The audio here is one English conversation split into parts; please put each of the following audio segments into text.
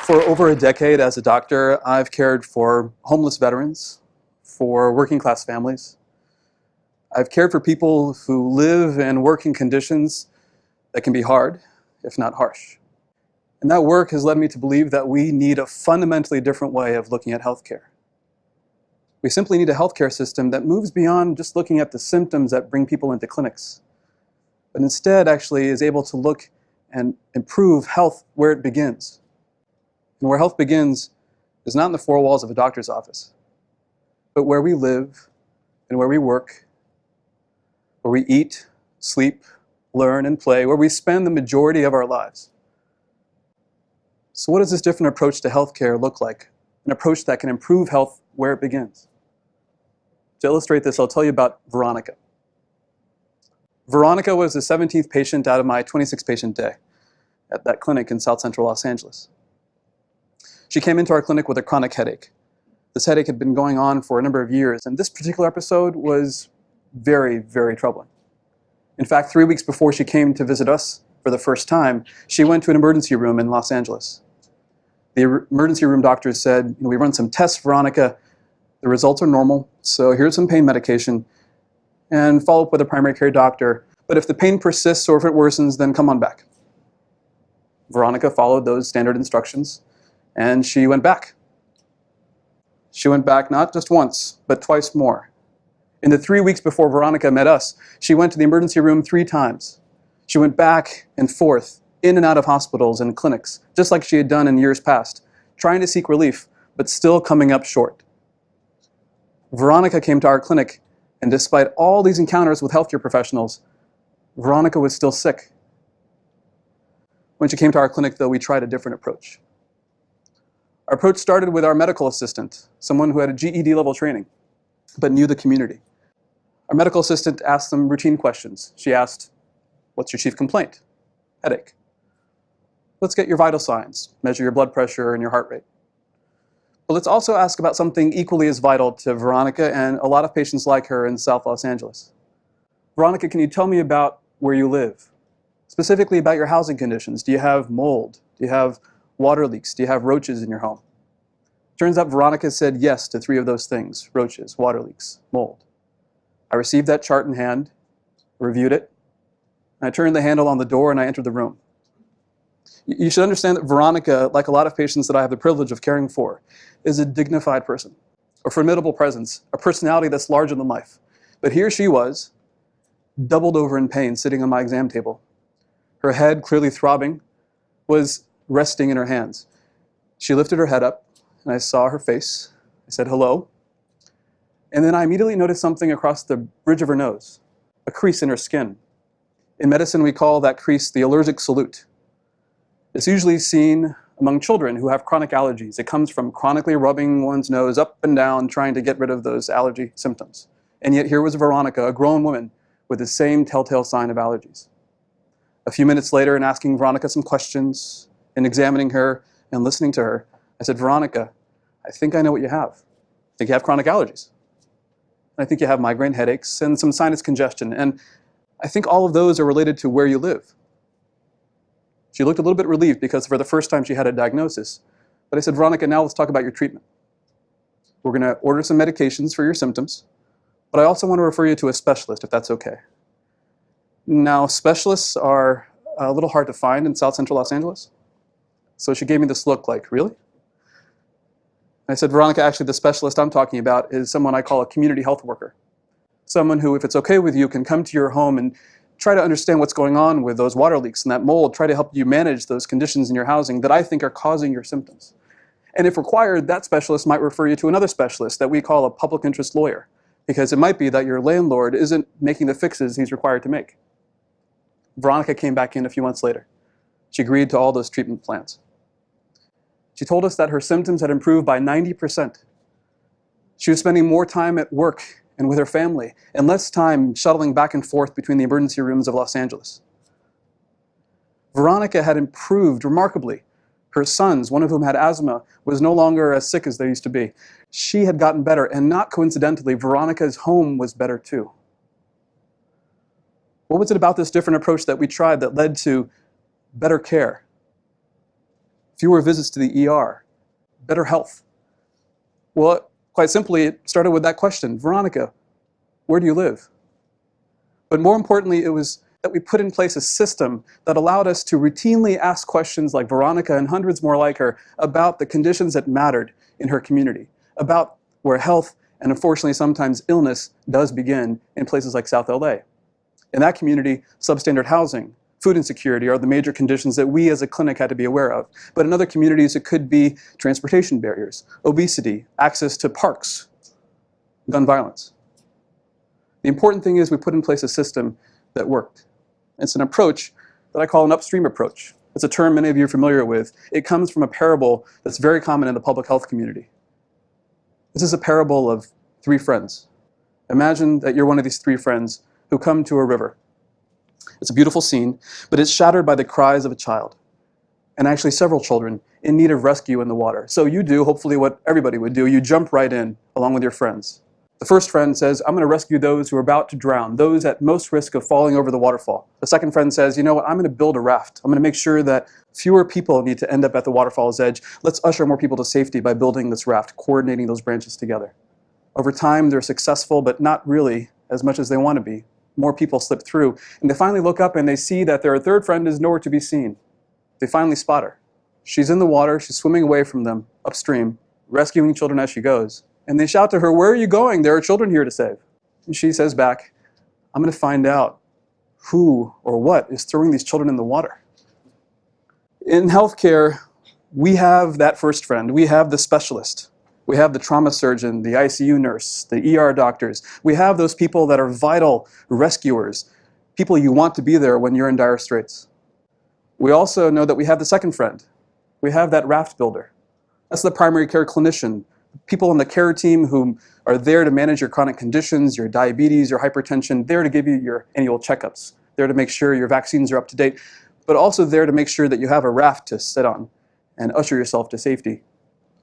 For over a decade as a doctor, I've cared for homeless veterans, for working class families. I've cared for people who live and work in conditions that can be hard, if not harsh. And that work has led me to believe that we need a fundamentally different way of looking at healthcare. We simply need a healthcare system that moves beyond just looking at the symptoms that bring people into clinics, but instead actually is able to look and improve health where it begins. And where health begins is not in the four walls of a doctor's office, but where we live and where we work, where we eat, sleep, learn, and play, where we spend the majority of our lives. So what does this different approach to healthcare look like? An approach that can improve health where it begins. To illustrate this, I'll tell you about Veronica. Veronica was the 17th patient out of my 26-patient day at that clinic in South Central Los Angeles. She came into our clinic with a chronic headache. This headache had been going on for a number of years, and this particular episode was very, very troubling. In fact, 3 weeks before she came to visit us for the first time, she went to an emergency room in Los Angeles. The emergency room doctors said, "We run some tests, Veronica. The results are normal, so here's some pain medication, and follow up with a primary care doctor. But if the pain persists or if it worsens, then come on back." Veronica followed those standard instructions, and she went back. She went back not just once, but twice more. In the 3 weeks before Veronica met us, she went to the emergency room 3 times. She went back and forth, in and out of hospitals and clinics, just like she had done in years past, trying to seek relief, but still coming up short. Veronica came to our clinic, and despite all these encounters with healthcare professionals, Veronica was still sick. When she came to our clinic, though, we tried a different approach. Our approach started with our medical assistant, someone who had a GED level training, but knew the community. Our medical assistant asked them routine questions. She asked, "What's your chief complaint?" "Headache." "Let's get your vital signs, measure your blood pressure and your heart rate." But let's also ask about something equally as vital to Veronica and a lot of patients like her in South Los Angeles. "Veronica, can you tell me about where you live? Specifically about your housing conditions. Do you have mold? Do you have water leaks? Do you have roaches in your home?" Turns out Veronica said yes to 3 of those things: roaches, water leaks, mold. I received that chart in hand, reviewed it, and I turned the handle on the door and I entered the room. You should understand that Veronica, like a lot of patients that I have the privilege of caring for, is a dignified person, a formidable presence, a personality that's larger than life. But here she was, doubled over in pain, sitting on my exam table. Her head, clearly throbbing, was resting in her hands. She lifted her head up, and I saw her face. I said, "Hello." And then I immediately noticed something across the bridge of her nose, a crease in her skin. In medicine, we call that crease the allergic salute. It's usually seen among children who have chronic allergies. It comes from chronically rubbing one's nose up and down, trying to get rid of those allergy symptoms. And yet here was Veronica, a grown woman, with the same telltale sign of allergies. A few minutes later, in asking Veronica some questions, and examining her and listening to her, I said, "Veronica, I think I know what you have. I think you have chronic allergies. I think you have migraine headaches and some sinus congestion. And I think all of those are related to where you live." She looked a little bit relieved because for the first time she had a diagnosis. But I said, "Veronica, now let's talk about your treatment. We're going to order some medications for your symptoms, but I also want to refer you to a specialist, if that's okay." Now, specialists are a little hard to find in South Central Los Angeles. So she gave me this look like, "Really?" I said, "Veronica, actually the specialist I'm talking about is someone I call a community health worker. Someone who, if it's okay with you, can come to your home and try to understand what's going on with those water leaks and that mold, try to help you manage those conditions in your housing that I think are causing your symptoms. And if required, that specialist might refer you to another specialist that we call a public interest lawyer, because it might be that your landlord isn't making the fixes he's required to make." Veronica came back in a few months later. She agreed to all those treatment plans. She told us that her symptoms had improved by 90%. She was spending more time at work and with her family, and less time shuttling back and forth between the emergency rooms of Los Angeles. Veronica had improved remarkably. Her sons, one of whom had asthma, was no longer as sick as they used to be. She had gotten better, and not coincidentally, Veronica's home was better too. What was it about this different approach that we tried that led to better care? fewer visits to the ER, better health. Well, quite simply, it started with that question: Veronica, where do you live? But more importantly, it was that we put in place a system that allowed us to routinely ask questions like Veronica and hundreds more like her about the conditions that mattered in her community, about where health and unfortunately sometimes illness does begin in places like South LA. In that community, substandard housing, food insecurity are the major conditions that we as a clinic had to be aware of. But in other communities, it could be transportation barriers, obesity, access to parks, gun violence. The important thing is we put in place a system that worked. It's an approach that I call an upstream approach. It's a term many of you are familiar with. It comes from a parable that's very common in the public health community. This is a parable of three friends. Imagine that you're one of these three friends who come to a river. It's a beautiful scene, but it's shattered by the cries of a child, and actually several children in need of rescue in the water. So you do, hopefully, what everybody would do. You jump right in along with your friends. The first friend says, I'm going to rescue those who are about to drown, those at most risk of falling over the waterfall. The second friend says, you know what, I'm going to build a raft. I'm going to make sure that fewer people need to end up at the waterfall's edge. Let's usher more people to safety by building this raft, coordinating those branches together. Over time, they're successful, but not really as much as they want to be. More people slip through, and they finally look up and they see that their third friend is nowhere to be seen. They finally spot her. She's in the water, she's swimming away from them, upstream, rescuing children as she goes. And they shout to her, where are you going? There are children here to save. And she says back, I'm going to find out who or what is throwing these children in the water. In healthcare, we have that first friend. We have the specialist. We have the trauma surgeon, the ICU nurse, the ER doctors. We have those people that are vital rescuers, people you want to be there when you're in dire straits. We also know that we have the second friend. We have that raft builder. That's the primary care clinician, people on the care team who are there to manage your chronic conditions, your diabetes, your hypertension, there to give you your annual checkups, there to make sure your vaccines are up to date, but also there to make sure that you have a raft to sit on and usher yourself to safety.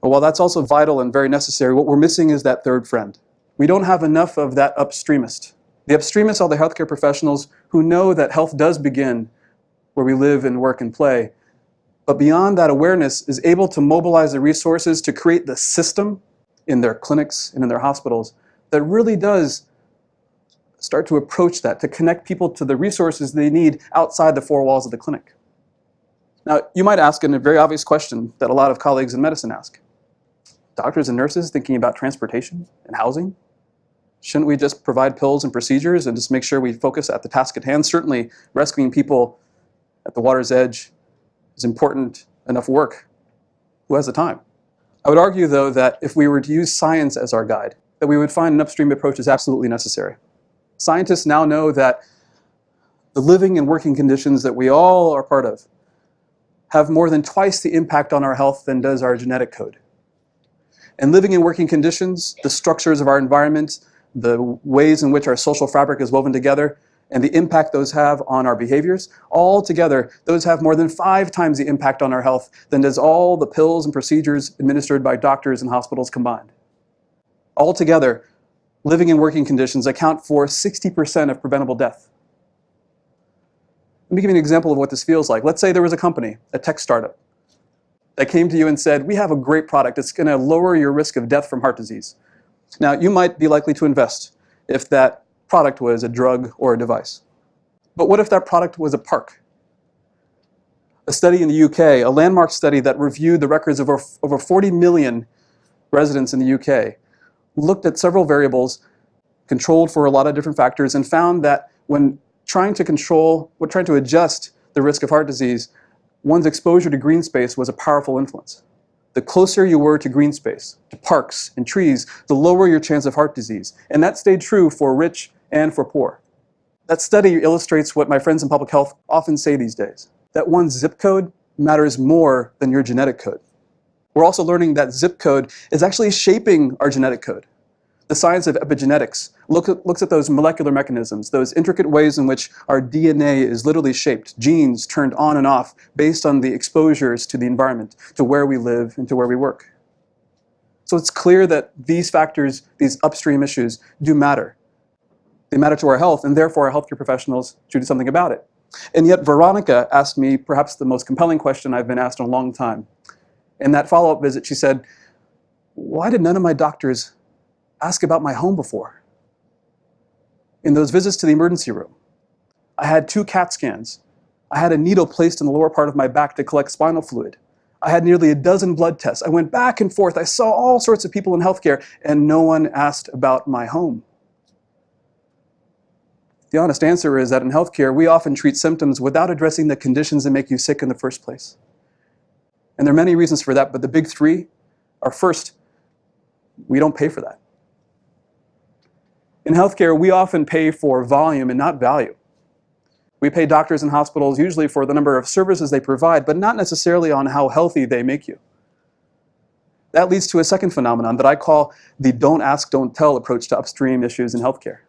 But while that's also vital and very necessary, what we're missing is that third friend. We don't have enough of that upstreamist. The upstreamists are the healthcare professionals who know that health does begin where we live and work and play, but beyond that awareness is able to mobilize the resources to create the system in their clinics and in their hospitals that really does start to approach that, to connect people to the resources they need outside the four walls of the clinic. Now, you might ask a very obvious question that a lot of colleagues in medicine ask. Doctors and nurses thinking about transportation and housing? Shouldn't we just provide pills and procedures and just make sure we focus at the task at hand? Certainly, rescuing people at the water's edge is important enough work. Who has the time? I would argue, though, that if we were to use science as our guide, that we would find an upstream approach is absolutely necessary. Scientists now know that the living and working conditions that we all are part of have more than twice the impact on our health than does our genetic code. And living and working conditions, the structures of our environment, the ways in which our social fabric is woven together, and the impact those have on our behaviors, all together, those have more than 5 times the impact on our health than does all the pills and procedures administered by doctors and hospitals combined. Altogether, living and working conditions account for 60% of preventable death. Let me give you an example of what this feels like. Let's say there was a company, a tech startup, that came to you and said, we have a great product. It's going to lower your risk of death from heart disease. Now, you might be likely to invest if that product was a drug or a device. But what if that product was a park? A study in the UK, a landmark study that reviewed the records of over 40 million residents in the UK, looked at several variables, controlled for a lot of different factors, and found that when trying to adjust the risk of heart disease, one's exposure to green space was a powerful influence. The closer you were to green space, to parks and trees, the lower your chance of heart disease. And that stayed true for rich and for poor. That study illustrates what my friends in public health often say these days, that one's zip code matters more than your genetic code. We're also learning that zip code is actually shaping our genetic code. The science of epigenetics looks at those molecular mechanisms, those intricate ways in which our DNA is literally shaped, genes turned on and off based on the exposures to the environment, to where we live and to where we work. So it's clear that these factors, these upstream issues, do matter. They matter to our health, and therefore our healthcare professionals should do something about it. And yet Veronica asked me perhaps the most compelling question I've been asked in a long time. In that follow-up visit, she said, "Why did none of my doctors ask about my home before?" In those visits to the emergency room, I had 2 CAT scans. I had a needle placed in the lower part of my back to collect spinal fluid. I had nearly a dozen blood tests. I went back and forth. I saw all sorts of people in healthcare, and no one asked about my home. The honest answer is that in healthcare, we often treat symptoms without addressing the conditions that make you sick in the first place. And there are many reasons for that, but the big 3 are: first, we don't pay for that. In healthcare, we often pay for volume and not value. We pay doctors and hospitals usually for the number of services they provide, but not necessarily on how healthy they make you. That leads to a second phenomenon that I call the don't ask, don't tell approach to upstream issues in healthcare.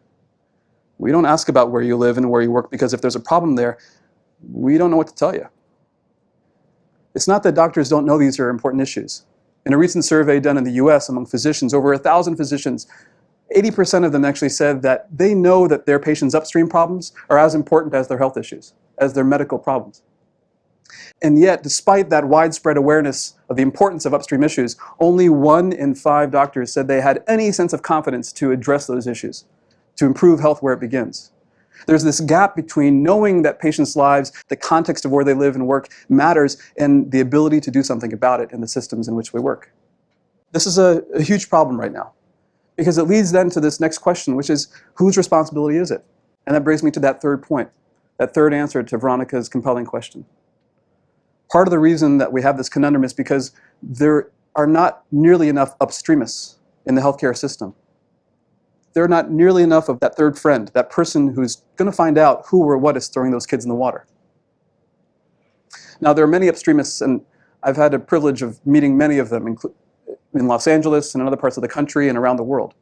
We don't ask about where you live and where you work because if there's a problem there, we don't know what to tell you. It's not that doctors don't know these are important issues. In a recent survey done in the US among physicians, over 1,000 physicians, 80% of them actually said that they know that their patients' upstream problems are as important as their health issues, as their medical problems. And yet, despite that widespread awareness of the importance of upstream issues, only 1 in 5 doctors said they had any sense of confidence to address those issues, to improve health where it begins. There's this gap between knowing that patients' lives, the context of where they live and work matters, and the ability to do something about it in the systems in which we work. This is a huge problem right now, because it leads then to this next question, which is, whose responsibility is it? And that brings me to that third point, that third answer to Veronica's compelling question. Part of the reason that we have this conundrum is because there are not nearly enough upstreamists in the healthcare system. There are not nearly enough of that third friend, that person who's going to find out who or what is throwing those kids in the water. Now, there are many upstreamists, and I've had the privilege of meeting many of them, in Los Angeles and in other parts of the country and around the world.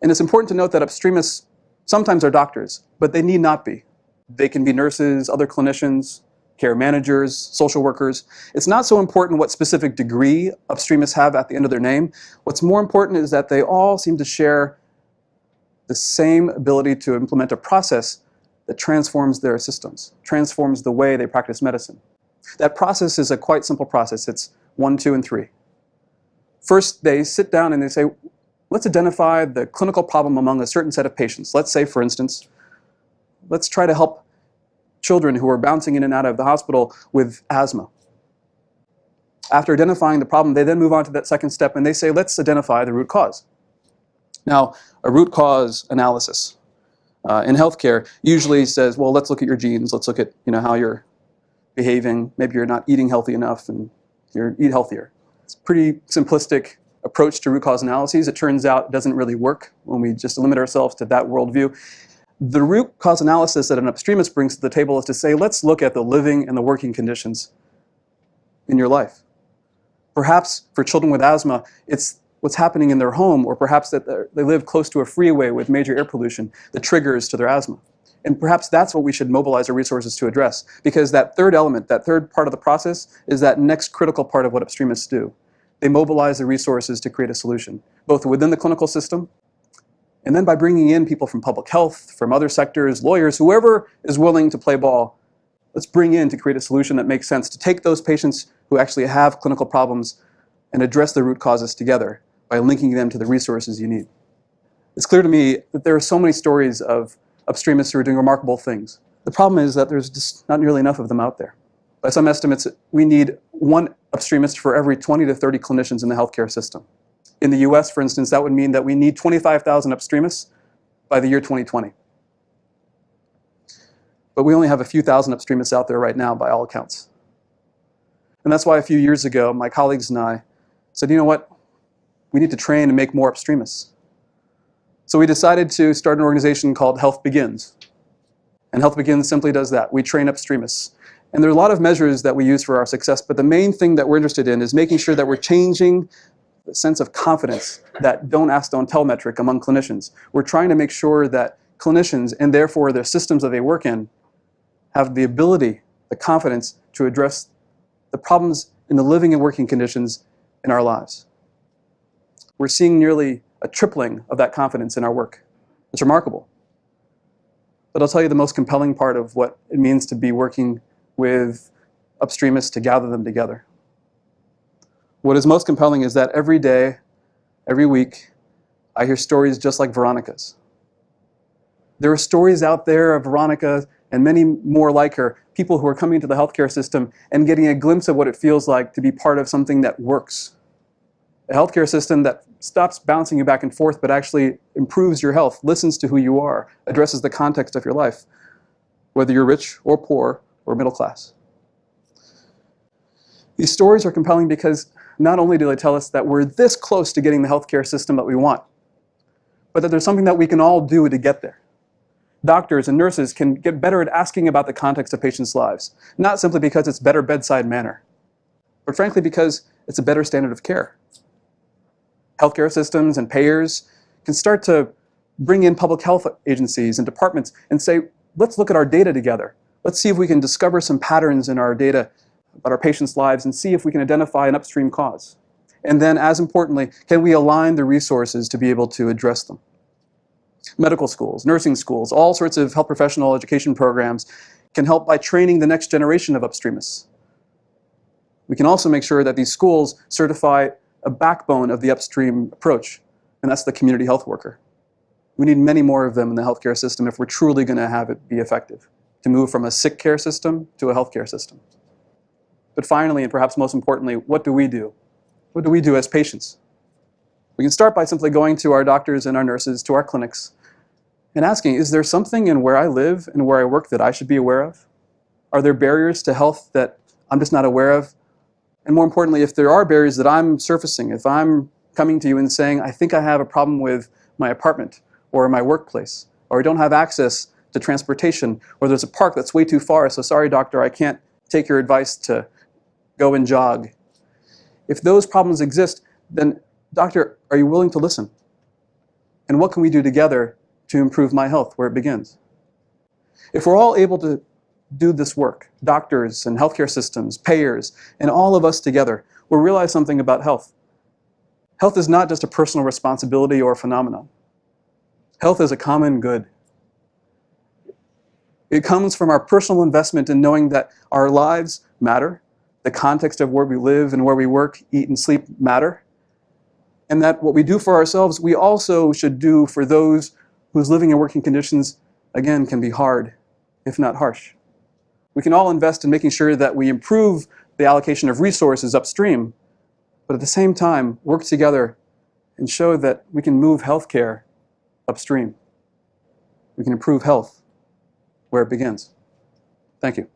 And it's important to note that upstreamists sometimes are doctors, but they need not be. They can be nurses, other clinicians, care managers, social workers. It's not so important what specific degree upstreamists have at the end of their name. What's more important is that they all seem to share the same ability to implement a process that transforms their systems, transforms the way they practice medicine. That process is a quite simple process. It's 1, 2, and 3. First, they sit down and they say, let's identify the clinical problem among a certain set of patients. Let's say, for instance, let's try to help children who are bouncing in and out of the hospital with asthma. After identifying the problem, they then move on to that second step and they say, let's identify the root cause. Now, a root cause analysis in healthcare usually says, well, let's look at your genes, let's look at how you're behaving, maybe you're not eating healthy enough and eat healthier. It's a pretty simplistic approach to root cause analyses. It turns out it doesn't really work when we just limit ourselves to that worldview. The root cause analysis that an upstreamist brings to the table is to say, let's look at the living and the working conditions in your life. Perhaps for children with asthma, it's what's happening in their home, or perhaps that they live close to a freeway with major air pollution that triggers to their asthma. And perhaps that's what we should mobilize our resources to address, because that third element, that third part of the process, is that next critical part of what upstreamists do. They mobilize the resources to create a solution, both within the clinical system, and then by bringing in people from public health, from other sectors, lawyers, whoever is willing to play ball, let's bring in to create a solution that makes sense, to take those patients who actually have clinical problems and address the root causes together by linking them to the resources you need. It's clear to me that there are so many stories of upstreamists who are doing remarkable things. The problem is that there's just not nearly enough of them out there. By some estimates, we need 1 upstreamist for every 20 to 30 clinicians in the healthcare system. In the US, for instance, that would mean that we need 25,000 upstreamists by the year 2020. But we only have a few thousand upstreamists out there right now, by all accounts. And that's why a few years ago, my colleagues and I said, you know what? We need to train and make more upstreamists. So we decided to start an organization called Health Begins. And Health Begins simply does that. We train upstreamists. And there are a lot of measures that we use for our success, but the main thing that we're interested in is making sure that we're changing the sense of confidence, that don't ask, don't tell metric among clinicians. We're trying to make sure that clinicians, and therefore their systems that they work in, have the ability, the confidence to address the problems in the living and working conditions in our lives. We're seeing nearly a tripling of that confidence in our work. It's remarkable. But I'll tell you the most compelling part of what it means to be working with upstreamists to gather them together. What is most compelling is that every day, every week, I hear stories just like Veronica's. There are stories out there of Veronica and many more like her, people who are coming into the healthcare system and getting a glimpse of what it feels like to be part of something that works. A healthcare system that stops bouncing you back and forth but actually improves your health, listens to who you are, addresses the context of your life, whether you're rich or poor or middle class. These stories are compelling because not only do they tell us that we're this close to getting the healthcare system that we want, but that there's something that we can all do to get there. Doctors and nurses can get better at asking about the context of patients' lives, not simply because it's better bedside manner, but frankly because it's a better standard of care. Healthcare systems and payers can start to bring in public health agencies and departments and say, let's look at our data together. Let's see if we can discover some patterns in our data about our patients' lives and see if we can identify an upstream cause. And then, as importantly, can we align the resources to be able to address them? Medical schools, nursing schools, all sorts of health professional education programs can help by training the next generation of upstreamists. We can also make sure that these schools certify a backbone of the upstream approach, and that's the community health worker. We need many more of them in the healthcare system if we're truly going to have it be effective, to move from a sick care system to a healthcare system. But finally, and perhaps most importantly, what do we do? What do we do as patients? We can start by simply going to our doctors and our nurses, to our clinics, and asking, is there something in where I live and where I work that I should be aware of? Are there barriers to health that I'm just not aware of? And more importantly, if there are barriers that I'm surfacing, if I'm coming to you and saying, I think I have a problem with my apartment or my workplace, or I don't have access to transportation, or there's a park that's way too far, so sorry, doctor, I can't take your advice to go and jog. If those problems exist, then doctor, are you willing to listen? And what can we do together to improve my health where it begins? If we're all able to do this work, doctors and healthcare systems, payers, and all of us together, we'll realize something about health. Health is not just a personal responsibility or phenomenon. Health is a common good. It comes from our personal investment in knowing that our lives matter, the context of where we live and where we work, eat, and sleep matter, and that what we do for ourselves, we also should do for those whose living and working conditions, again, can be hard, if not harsh. We can all invest in making sure that we improve the allocation of resources upstream, but at the same time, work together and show that we can move healthcare upstream. We can improve health where it begins. Thank you.